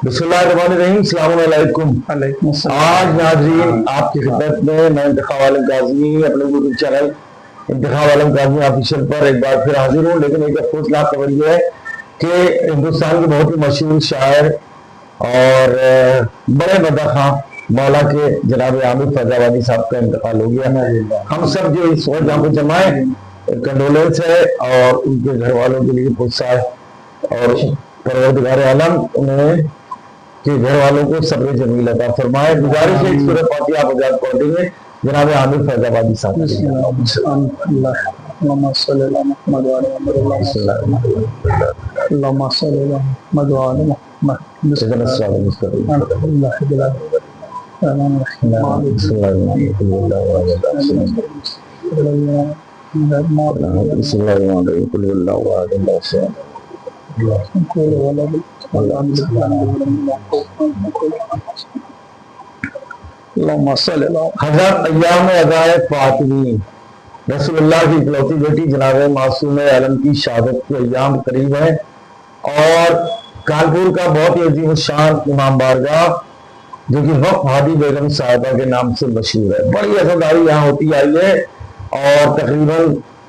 बिस्मिल्लाहिर्रहमानिर्रहीम, अस्सलामु अलैकुम। आज नाज़रीन आपकी खिदमत में मैं इंतखाब आलम काज़मी अपने यूट्यूब चैनल इंतखाब आलम काज़मी ऑफिशियल पर एक बार फिर हाजिर हूँ। लेकिन एक अफसोसनाक खबर यह है कि हिंदुस्तान के बहुत ही मशहूर शायर और बड़े मदख़ा मौला के जनाब आमिर फैज़ाबादी साहब का इंतकाल हो गया। हम सब जो इस वक्त यहाँ पर जमा है, कंडोलेंस है और उनके घर वालों के लिए गुस्सा है और परवरदिगार आलम उन्हें के घर वालों को सब्र जमील अता फरमाए। गुजारिश है सूरह फातिहा आप आजाद पढ़ देंगे जनाब आमिर फैज़ाबादी साहब। हज़रत अय्याम अज़ाए फातिमी रसूलुल्लाह की इकलौती बेटी जनाब मासूम आलम की शहादत के अय्याम करीब है और कानपुर का बहुत ही अजीम शान इमाम बारगाह जो कि वक्फ हादी बेगम साहिबा के नाम से मशहूर है, बड़ी अज़ादारी यहाँ होती आई है और तकरीबन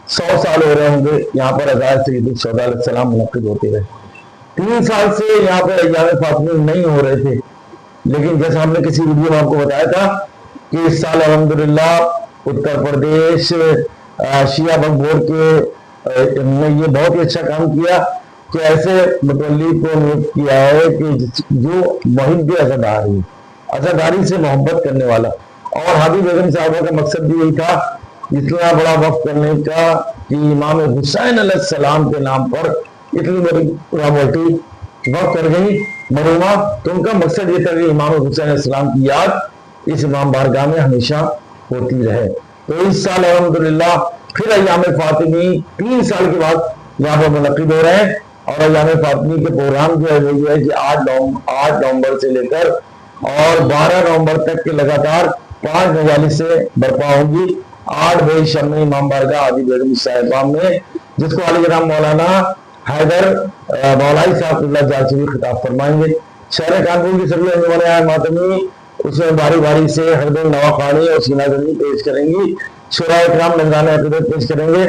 100 साल हो रहे होंगे यहाँ पर अज़ाए सय्यदुल शुहदा अलैहिस्सलाम मुनक़्क़िद होते रहे। 3 साल से यहाँ पर अय्याम फातिमी नहीं हो रहे थे, लेकिन जैसा हमने किसी वीडियो में आपको बताया था कि इस साल अल्हम्दुलिल्लाह उत्तर प्रदेश शिया वक्फ बोर्ड के ने ये बहुत ही अच्छा काम किया कि ऐसे मुतल्ली को नियुक्त किया है कि जो मुहिब अज़ादारी से मोहब्बत करने वाला, और हादी बेगम साहिबा का मकसद भी यही था इतना बड़ा वक्फ करने का कि इमाम हुसैन अलैहिस्सलाम के नाम पर इतनी बड़ी प्रॉपर्टी वक्फ कर गई मरूमा। तो उनका मकसद ये था कि इमाम हुसैन अलैहिस्सलाम की याद इस इमाम बारगाह में हमेशा होती रहे। तो इस साल अल्हम्दुलिल्लाह फिर अय्याम फातिमी 3 साल के बाद यहाँ पर मुनक़्क़िद हो रहे हैं और अय्याम फातिमी के प्रोग्राम जो है वो है कि 8 नवंबर से लेकर और 12 नवंबर तक के लगातार 5 मजालिस से बर्पा होंगी। 8 बजे शब में इमाम बारगाह हादी बेगम साहिबा में, जिसको आली जनाब मौलाना हैदर मौलाई साहब जासूरी खिताब फरमाएंगे। शहर कानपुर की सभी अंजुमन मातमी उसमें बारी बारी से हरदम नवाखानी और सीना जमी पेश करेंगी, शुरा इकराम नजराना अक़ीदत पेश करेंगे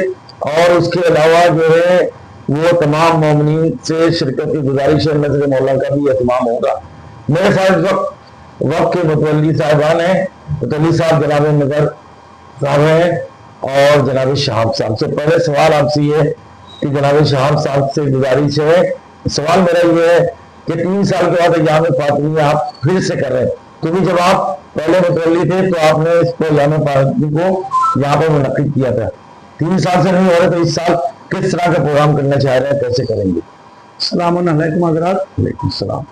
और उसके अलावा जो है वो तमाम मोमिनीन से शिरकत की गुजारिश है। नजर मौला का भी एहतमाम होगा। मेरे साथ वक्त के मुतवल्ली साहबान हैं, मुतवल्ली साहब जनाब नजर साहब हैं और जनाब शहाब साहब से। पहले सवाल आपसे ये है कि जनाब शहाब साहब से गुजारिश है, सवाल मेरा ये है कि 3 साल के बाद अय्याम फातिमी आप फिर से कर रहे हैं, क्योंकि जब आप पहले मुतवल्ली थे तो आपने इसको अय्याम फातिमी को यहाँ पर मुनक़्क़िद किया था। 3 साल से नहीं हो रहे, तो इस साल किस तरह का प्रोग्राम करना चाह रहे हैं, कैसे करेंगे? अस्सलाम वालेकुम हज़रात। वालेकुम सलाम।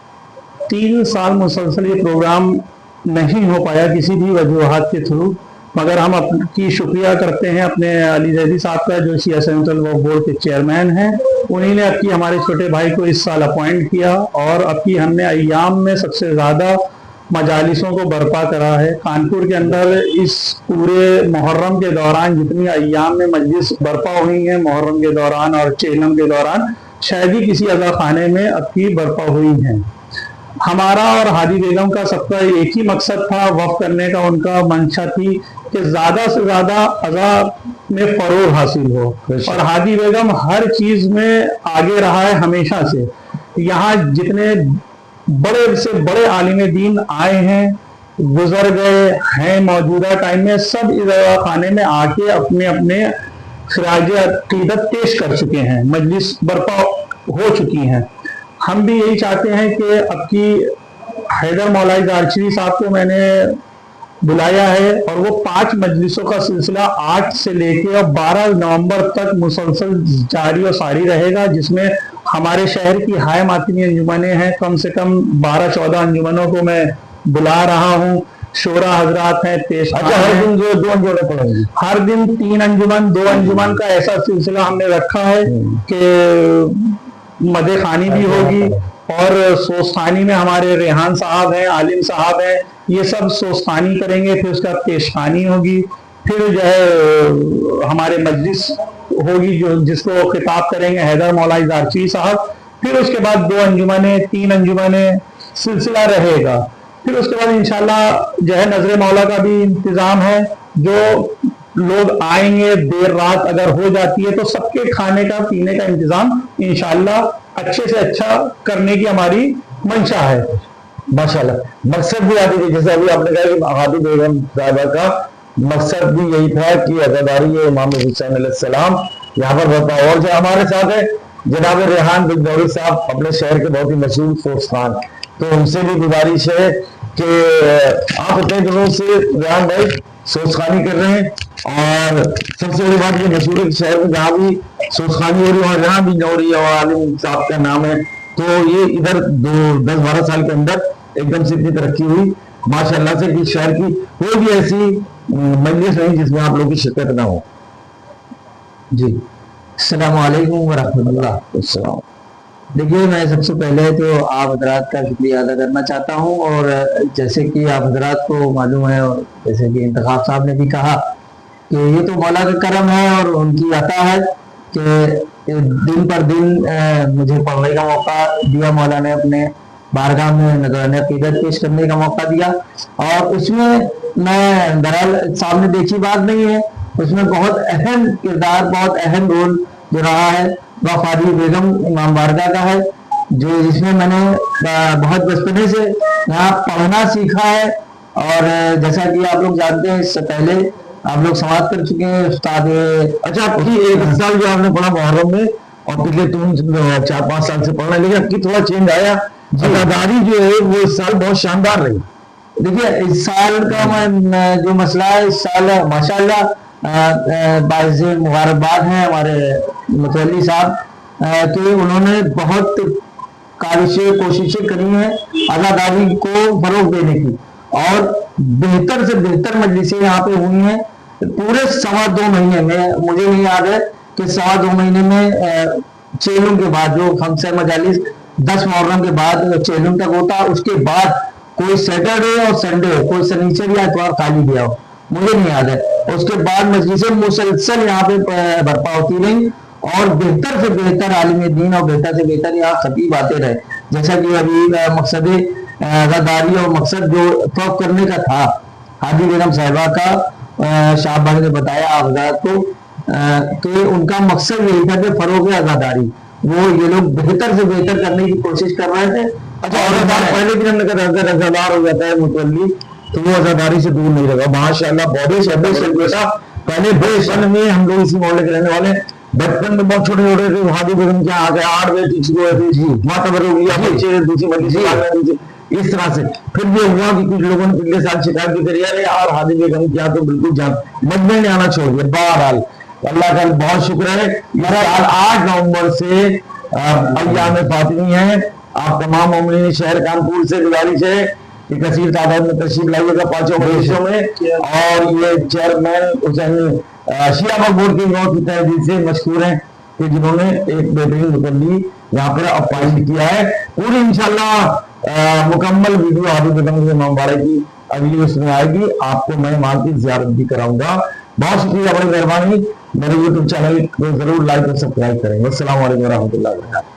3 साल मुसलसल ये प्रोग्राम नहीं हो पाया किसी भी वजूहात के थ्रू, मगर हम आपकी शुक्रिया करते हैं अपने अली ज़ैदी साहब का जो शिया सेंट्रल वक्फ बोर्ड के चेयरमैन हैं। उन्हीं ने अब की हमारे छोटे भाई को इस साल अपॉइंट किया और अब की हमने अय्याम में सबसे ज़्यादा मजालिसों को बर्पा करा है। कानपुर के अंदर इस पूरे मुहर्रम के दौरान जितनी अय्याम में मजलिस बर्पा हुई हैं मुहर्रम के दौरान और चेलम के दौरान, शायद ही किसी अज़ा खाने में अब की बर्पा हुई हैं। हमारा और हादी बेगम का सबका एक ही मकसद था, वफ़ करने का उनका मंशा थी कि ज़्यादा से ज़्यादा अज़ा में फ़रोग़ हासिल हो, और हादी बेगम हर चीज़ में आगे रहा है हमेशा से। यहाँ जितने बड़े से बड़े आलिम दीन आए हैं, गुजर गए हैं, मौजूदा टाइम में सब इस अज़ा खाने में आके अपने अपने खिराज अक़ीदत पेश कर चुके हैं, मजलिस बर्पा हो चुकी हैं। हम भी यही चाहते हैं कि अब की हैदर मौलाई जारचवी साहब को मैंने बुलाया है और वो 5 मजलिसों का सिलसिला 8 से लेकर 12 नवंबर तक मुसलसल जारी और सारी रहेगा, जिसमें हमारे शहर की हाय मातमी अंजुमनें हैं, कम से कम 12-14 अंजुमनों को मैं बुला रहा हूँ। शोरा हजरात हैं, पेश हर दिन जो 2 अंजुमन पढ़ेंगे, हर दिन 3 अंजुमन 2 अंजुमन का ऐसा सिलसिला हमने रखा है कि मदे खानी भी होगी और सोस्तानी में हमारे रेहान साहब हैं, आलिम साहब हैं, ये सब सोस्तानी करेंगे, फिर उसका पेशखानी होगी, फिर जो है हमारे मजलिस होगी जो जिसको खिताब करेंगे हैदर मौलाई जारचवी साहब, फिर उसके बाद 2 अंजुमनें 3 अंजुमनें सिलसिला रहेगा। फिर उसके बाद इंशाल्लाह जो है नजर मौला का भी इंतजाम है, जो लोग आएंगे देर रात अगर हो जाती है तो सबके खाने का पीने का इंतजाम इंशाल्लाह अच्छे से अच्छा करने की हमारी मंशा है। माशाल्लाह। मकसद भी आती थी, जैसे अभी आपने कहा कि हादी बेगम साहिबा का मकसद भी यही था कि अज़ादारी इमाम हुसैन अलैहिस्सलाम यहाँ पर बता। और जो हमारे साथ है जनाब रेहान बिगनौरी साहब, अपने शहर के बहुत ही मशहूर फोर्स खान, तो उनसे भी गुजारिश है कि आप इतने दिनों से रेहान भाई सोचखानी कर रहे हैं, और सबसे बड़ी बात ये मशहूर शहर में जहाँ भी सोचखानी हो रही है और जहाँ भी नौरी और आलिम साहब का नाम है, तो ये इधर 10-12 साल के अंदर एकदम से इतनी तरक्की हुई माशाल्लाह से कि शहर की कोई भी ऐसी मजलिस नहीं जिसमें आप लोगों की शिरकत ना हो। जी, अस्सलाम वालेकुम वरहमतुल्लाह। देखिए, मैं सबसे पहले तो आप हजरात का शुक्रिया अदा करना चाहता हूँ, और जैसे कि आप हजरात को मालूम है और जैसे कि इंतखाब साहब ने भी कहा कि ये तो मौला का करम है और उनकी अता है कि दिन पर दिन मुझे पढ़ने का मौका दिया, मौला ने अपने बारगाह में नज़राने अक़ीदत पेश करने का मौका दिया। और उसमें मैं दरअसल सामने देखी बात नहीं है, उसमें बहुत अहम किरदार, बहुत अहम रोल जो रहा है वह फादी बेगम इमाम बारगाह का है, जो जिसमें मैंने बहुत बचपने से यहाँ पढ़ना सीखा है। और जैसा कि आप लोग जानते हैं, इससे पहले आप लोग समाप्त कर चुके हैं उस्ताद। अच्छा, आपकी एक साल जो आपने पढ़ा मुहर्रम में और पिछले 4-5 साल से पढ़ना, लेकिन आपकी थोड़ा चेंज आया। अज़ादारी जो है वो इस साल बहुत शानदार रही। देखिए, इस साल का जो मसला है, इस साल माशाल्लाह बाइज़ मुबारकबाद है हमारे मुतवल्ली साहब कि उन्होंने बहुत कोशिशें करी हैं आज़ादारी को फरोग देने की, और बेहतर से बेहतर मजलिसें यहाँ पे हुई हैं। पूरे 2.25 महीने में, मुझे नहीं याद है कि 2.25 महीने में चेलुम के बाद जो खमसा मजालिस 10 मुहर्रम के बाद चेलुम तक होता, उसके बाद कोई सैटरडे और संडे, कोई शनिचर या इतवार खाली गया हो, मुझे नहीं याद है। उसके बाद मजलिसें मुसलसल यहाँ पे बर्पा होती रही, और बेहतर से बेहतर आलिम दीन और बेहतर से बेहतर यहाँ खतीब आते रहे। जैसा कि अभी मकसद अज़ादारी और मकसद जो तौक़ करने का था हादी बेगम साहिबा का, शाह भाई ने बताया आज़ाद को कि उनका मकसद यही था कि फरोग अज़ादारी, वो ये लोग बेहतर से बेहतर करने की कोशिश कर रहे थे। अच्छा, और पहले भी हमने कहा अगर अज़ादार हो जाता है मुतवल्ली तो वो अज़ादारी से दूर नहीं रहेगा। माशाल्लाह बहुत बेटा, पहले बेशन में हम लोग इसी मोहल्ले के रहने वाले, बचपन में बहुत छोटे छोटे थे, हादी बेगम क्या आ गए 8 बजे शुरू हुए थे, माता हो गया, बच्चे दूसरी मजलिस इस तरह से। फिर भी हुआ कि कुछ लोगों ने पिछले साल शिकायत भी करी, अरे यार हादी बेगम क्या, तो बिल्कुल मजमे ने आना छोड़ दिया। बहरहाल अल्लाह का बहुत शुक्र है, मेरा 8 नवंबर से अय्याम फातिमी है। आप तमाम मोमिनीन शहर कानपुर से गुजारिश है कि कसीर तादाद में तशरीफ लाइएगा 5 मजलिसों में। और ये चेयरमैन हुसैन शिया बोर्ड के बहुत तहजीब से मशहूर हैं कि जिन्होंने एक बेहतरीन मुतल्ली यहाँ पर अपाइश किया है। पूरी इंशाल्लाह मुकम्मल वीडियो हादी बेगम इमाम बारगाह की अगली उसमें आएगी, आपको मैं वहां की ज़ियारत भी कराऊंगा। बहुत शुक्रिया, बड़ी मेहरबानी। मेरे यूट्यूब चैनल को जरूर लाइक और सब्सक्राइब करेंगे। अस्सलाम वालेकुम रहमतुल्लाहि व बरकातहू।